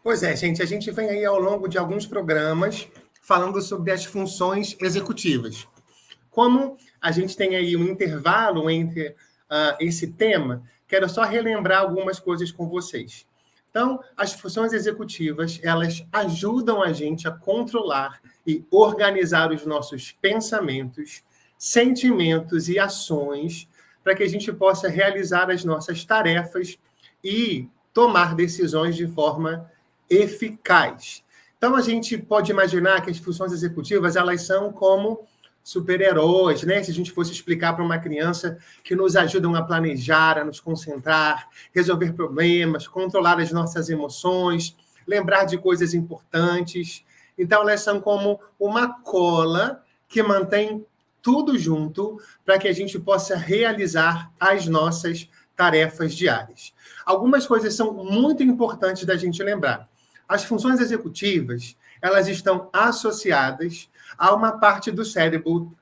Pois é, gente, a gente vem aí ao longo de alguns programas falando sobre as funções executivas. Como a gente tem aí um intervalo entre esse tema, quero só relembrar algumas coisas com vocês. Então, as funções executivas, elas ajudam a gente a controlar e organizar os nossos pensamentos, sentimentos e ações para que a gente possa realizar as nossas tarefas e tomar decisões de forma eficaz. Então, a gente pode imaginar que as funções executivas, elas são como super-heróis, né? Se a gente fosse explicar para uma criança que nos ajudam a planejar, a nos concentrar, resolver problemas, controlar as nossas emoções, lembrar de coisas importantes. Então, elas são como uma cola que mantém tudo junto para que a gente possa realizar as nossas tarefas diárias. Algumas coisas são muito importantes da gente lembrar. As funções executivas, elas estão associadas a uma parte do cérebro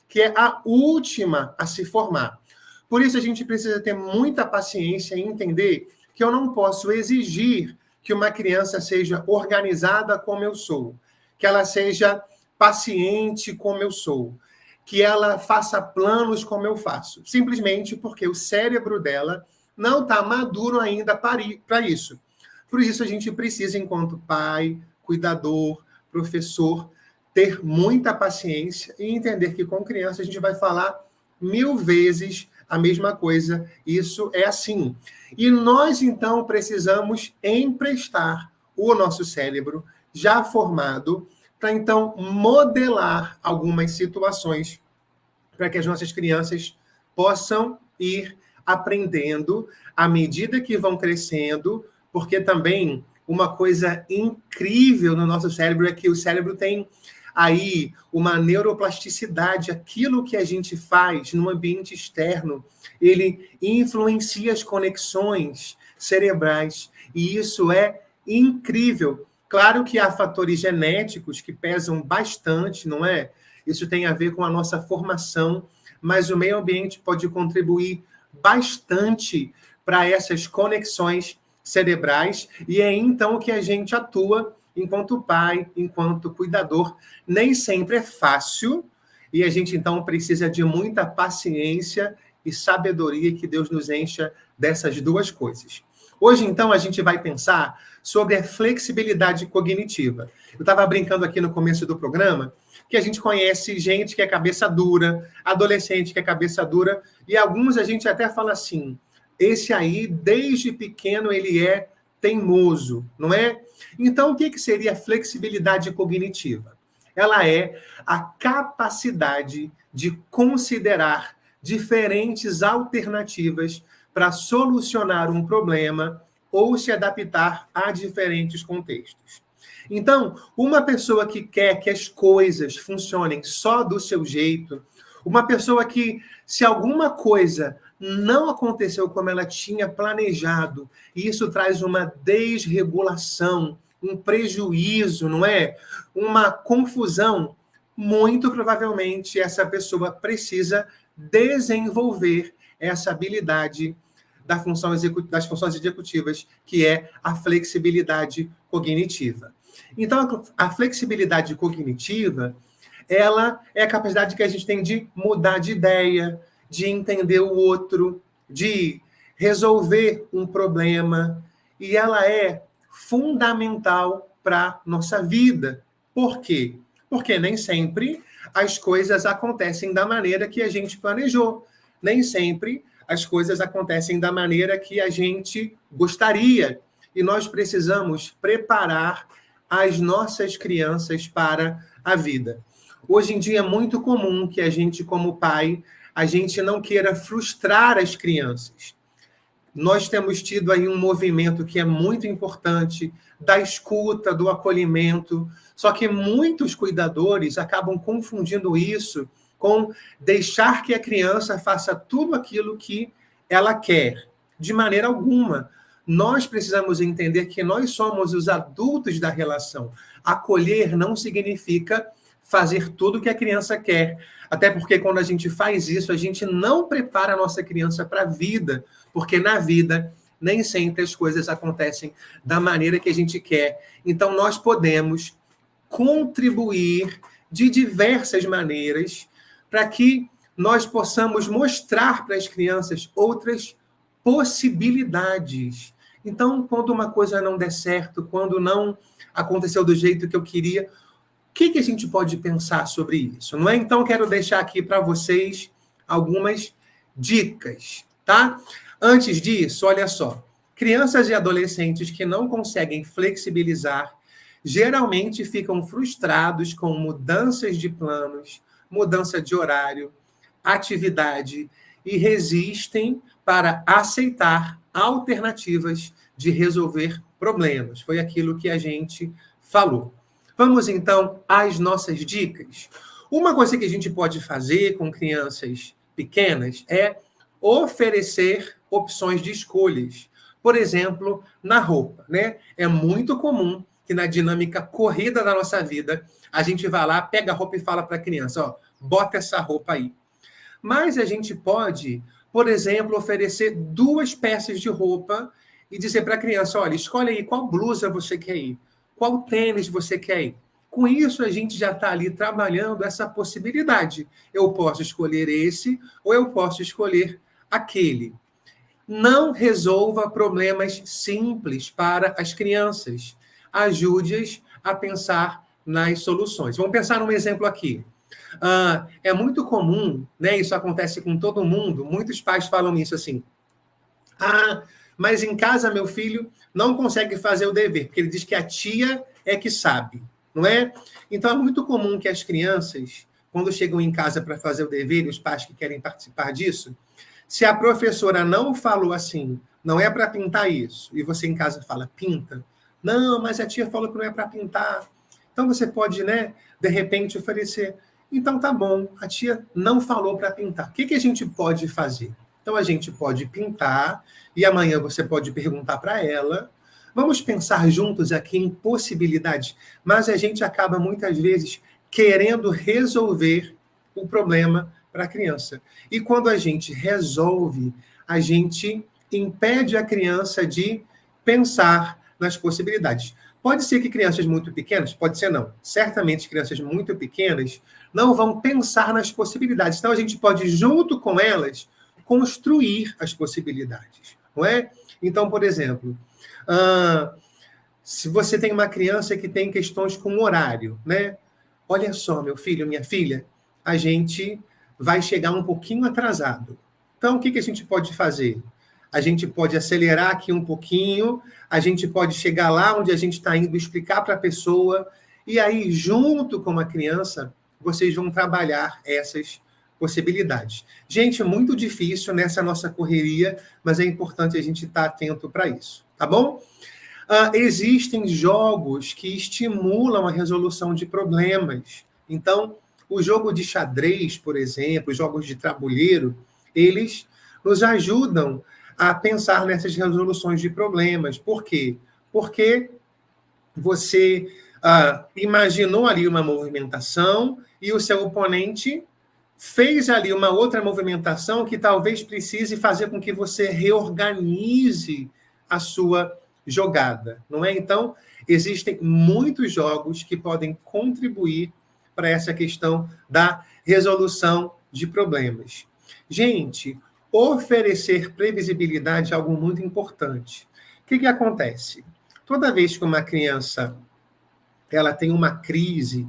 que é a última a se formar. Por isso, a gente precisa ter muita paciência e entender que eu não posso exigir que uma criança seja organizada como eu sou, que ela seja paciente como eu sou, que ela faça planos como eu faço, simplesmente porque o cérebro dela não está maduro ainda para isso. Por isso, a gente precisa, enquanto pai, cuidador, professor, ter muita paciência e entender que com criança a gente vai falar 1000 vezes a mesma coisa. Isso é assim. E nós, então, precisamos emprestar o nosso cérebro já formado para, então, modelar algumas situações para que as nossas crianças possam ir aprendendo à medida que vão crescendo, porque também uma coisa incrível no nosso cérebro é que o cérebro tem aí uma neuroplasticidade, aquilo que a gente faz no ambiente externo, ele influencia as conexões cerebrais, e isso é incrível. Claro que há fatores genéticos que pesam bastante, não é? Isso tem a ver com a nossa formação, mas o meio ambiente pode contribuir bastante para essas conexões cerebrais, e é então que a gente atua enquanto pai, enquanto cuidador. Nem sempre é fácil, e a gente então precisa de muita paciência e sabedoria, que Deus nos encha dessas duas coisas. Hoje, então, a gente vai pensar sobre a flexibilidade cognitiva. Eu estava brincando aqui no começo do programa que a gente conhece gente que é cabeça dura, adolescente que é cabeça dura, e alguns a gente até fala assim, esse aí, desde pequeno, ele é teimoso, não é? Então, o que seria a flexibilidade cognitiva? Ela é a capacidade de considerar diferentes alternativas para solucionar um problema ou se adaptar a diferentes contextos. Então, uma pessoa que quer que as coisas funcionem só do seu jeito, uma pessoa que, se alguma coisa não aconteceu como ela tinha planejado, e isso traz uma desregulação, um prejuízo, não é? Uma confusão, muito provavelmente essa pessoa precisa desenvolver essa habilidade das funções executivas, que é a flexibilidade cognitiva. Então, a flexibilidade cognitiva, ela é a capacidade que a gente tem de mudar de ideia, de entender o outro, de resolver um problema, e ela é fundamental para a nossa vida. Por quê? Porque nem sempre as coisas acontecem da maneira que a gente planejou. Nem sempre as coisas acontecem da maneira que a gente gostaria. E nós precisamos preparar as nossas crianças para a vida. Hoje em dia é muito comum que a gente, como pai, a gente não queira frustrar as crianças. Nós temos tido aí um movimento que é muito importante, da escuta, do acolhimento, só que muitos cuidadores acabam confundindo isso com deixar que a criança faça tudo aquilo que ela quer. De maneira alguma. Nós precisamos entender que nós somos os adultos da relação. Acolher não significa fazer tudo o que a criança quer. Até porque quando a gente faz isso, a gente não prepara a nossa criança para a vida, porque na vida nem sempre as coisas acontecem da maneira que a gente quer. Então, nós podemos contribuir de diversas maneiras para que nós possamos mostrar para as crianças outras possibilidades. Então, quando uma coisa não der certo, quando não aconteceu do jeito que eu queria, o que a gente pode pensar sobre isso? Não é? Então, quero deixar aqui para vocês algumas dicas, tá? Antes disso, olha só. Crianças e adolescentes que não conseguem flexibilizar geralmente ficam frustrados com mudanças de planos, mudança de horário, atividade e resistem para aceitar alternativas de resolver problemas. Foi aquilo que a gente falou. Vamos, então, às nossas dicas. Uma coisa que a gente pode fazer com crianças pequenas é oferecer opções de escolhas. Por exemplo, na roupa, né? É muito comum que na dinâmica corrida da nossa vida, a gente vai lá, pega a roupa e fala para a criança, ó, bota essa roupa aí. Mas a gente pode, por exemplo, oferecer 2 peças de roupa e dizer para a criança, olha, escolhe aí qual blusa você quer ir, qual tênis você quer ir. Com isso, a gente já está ali trabalhando essa possibilidade. Eu posso escolher esse ou eu posso escolher aquele. Não resolva problemas simples para as crianças. Ajude-as a pensar nas soluções. Vamos pensar num exemplo aqui. É muito comum, né? Isso acontece com todo mundo. Muitos pais falam isso assim. Mas em casa meu filho não consegue fazer o dever, porque ele diz que a tia é que sabe, não é? Então é muito comum que as crianças, quando chegam em casa para fazer o dever, e os pais que querem participar disso, se a professora não falou assim, não é para pintar isso, e você em casa fala, pinta. Não, mas a tia falou que não é para pintar. Então você pode, né, de repente oferecer. Então tá bom, a tia não falou para pintar. O que a gente pode fazer? Então a gente pode pintar, e amanhã você pode perguntar para ela. Vamos pensar juntos aqui em possibilidades, mas a gente acaba muitas vezes querendo resolver o problema para a criança. E quando a gente resolve, a gente impede a criança de pensar nas possibilidades. Pode ser que crianças muito pequenas, pode ser não, certamente crianças muito pequenas não vão pensar nas possibilidades. Então a gente pode, junto com elas, construir as possibilidades, não é? Então, por exemplo, se você tem uma criança que tem questões com horário, né? Olha só, meu filho, minha filha, a gente vai chegar um pouquinho atrasado. Então, o que a gente pode fazer? A gente pode acelerar aqui um pouquinho, a gente pode chegar lá onde a gente está indo, explicar para a pessoa, e aí, junto com a criança, vocês vão trabalhar essas possibilidades. Gente, muito difícil nessa nossa correria, mas é importante a gente estar atento para isso, tá bom? Existem jogos que estimulam a resolução de problemas. Então, o jogo de xadrez, por exemplo, os jogos de tabuleiro, eles nos ajudam a pensar nessas resoluções de problemas. Por quê? Porque você imaginou ali uma movimentação e o seu oponente fez ali uma outra movimentação que talvez precise fazer com que você reorganize a sua jogada, não é? Então, existem muitos jogos que podem contribuir para essa questão da resolução de problemas. Gente, oferecer previsibilidade é algo muito importante. O que acontece? Toda vez que uma criança ela tem uma crise,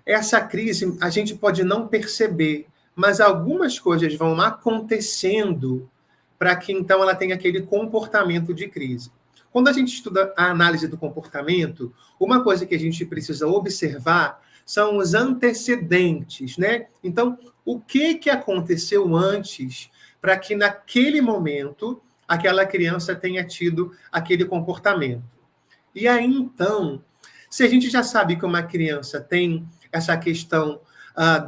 essa crise a gente pode não perceber, mas algumas coisas vão acontecendo para que, então, ela tenha aquele comportamento de crise. Quando a gente estuda a análise do comportamento, uma coisa que a gente precisa observar são os antecedentes, né? Então, o que aconteceu antes para que, naquele momento, aquela criança tenha tido aquele comportamento. E aí, então, se a gente já sabe que uma criança tem essa questão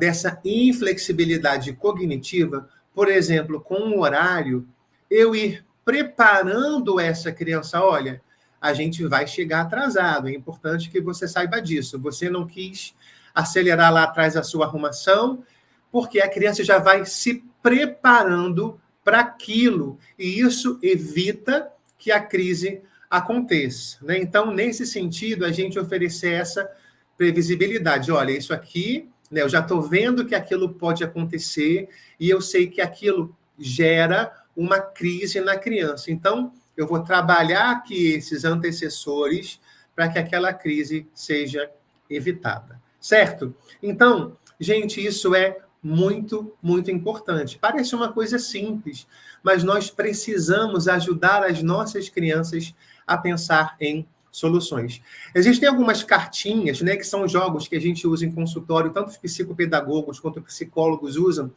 dessa inflexibilidade cognitiva, por exemplo, com um horário, eu ir preparando essa criança, olha, a gente vai chegar atrasado, é importante que você saiba disso. Você não quis acelerar lá atrás a sua arrumação, porque a criança já vai se preparando para aquilo, e isso evita que a crise aconteça, né? Então, nesse sentido, a gente oferecer essa previsibilidade. Olha, isso aqui, né, eu já estou vendo que aquilo pode acontecer e eu sei que aquilo gera uma crise na criança. Então, eu vou trabalhar aqui esses antecessores para que aquela crise seja evitada, certo? Então, gente, isso é muito, muito importante. Parece uma coisa simples, mas nós precisamos ajudar as nossas crianças a pensar em soluções. Existem algumas cartinhas, né, que são jogos que a gente usa em consultório, tanto os psicopedagogos quanto os psicólogos usam,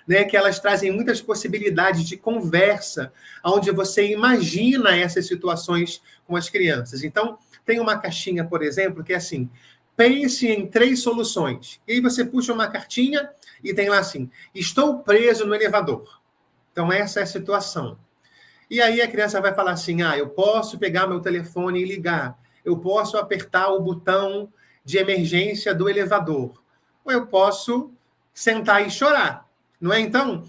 né, que elas trazem muitas possibilidades de conversa, onde você imagina essas situações com as crianças. Então, tem uma caixinha, por exemplo, que é assim: pense em 3 soluções. E aí você puxa uma cartinha e tem lá assim: estou preso no elevador. Então, essa é a situação. E aí a criança vai falar assim: eu posso pegar meu telefone e ligar. Eu posso apertar o botão de emergência do elevador. Ou eu posso sentar e chorar. Não é? Então,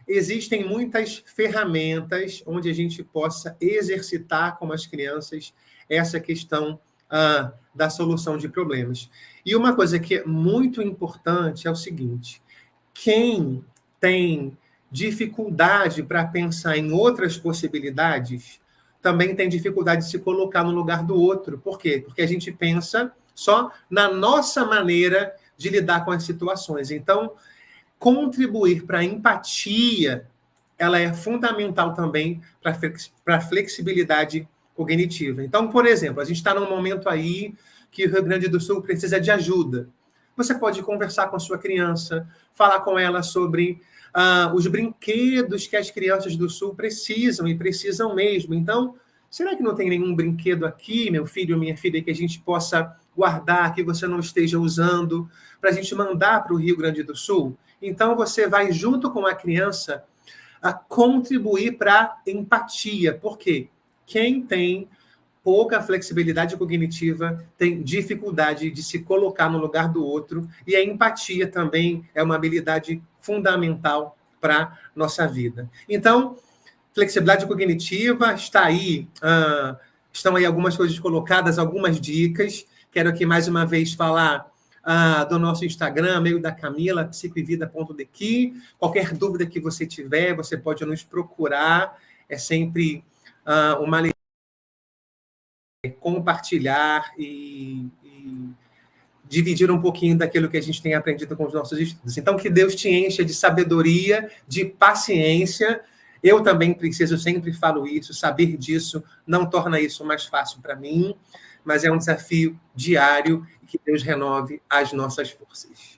existem muitas ferramentas onde a gente possa exercitar com as crianças essa questão da solução de problemas. E uma coisa que é muito importante é o seguinte: quem tem dificuldade para pensar em outras possibilidades também tem dificuldade de se colocar no lugar do outro. Por quê? Porque a gente pensa só na nossa maneira de lidar com as situações. Então, contribuir para a empatia, ela é fundamental também para a flexibilidade cognitiva. Então, por exemplo, a gente está num momento aí que o Rio Grande do Sul precisa de ajuda. Você pode conversar com a sua criança, falar com ela sobre os brinquedos que as crianças do Sul precisam, e precisam mesmo. Então, será que não tem nenhum brinquedo aqui, meu filho ou minha filha, que a gente possa guardar, que você não esteja usando, para a gente mandar para o Rio Grande do Sul? Então, você vai, junto com a criança, a contribuir para a empatia. Por quê? Quem tem pouca flexibilidade cognitiva tem dificuldade de se colocar no lugar do outro, e a empatia também é uma habilidade fundamental para a nossa vida. Então, flexibilidade cognitiva, está aí, estão aí algumas coisas colocadas, algumas dicas. Quero aqui mais uma vez falar do nosso Instagram, meio da Camila, psicoevida.dequi. Qualquer dúvida que você tiver, você pode nos procurar. É sempre uma alegria compartilhar e dividir um pouquinho daquilo que a gente tem aprendido com os nossos estudos. Então, que Deus te encha de sabedoria, de paciência. Eu também preciso, sempre falo isso, saber disso não torna isso mais fácil para mim, mas é um desafio diário, e que Deus renove as nossas forças.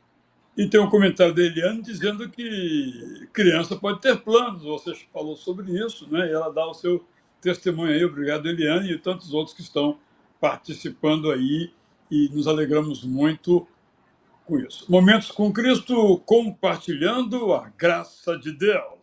E tem um comentário da Eliane dizendo que criança pode ter planos, você falou sobre isso, né? E ela dá o seu testemunho aí. Obrigado, Eliane, e tantos outros que estão participando aí, e nos alegramos muito com isso. Momentos com Cristo, compartilhando a graça de Deus.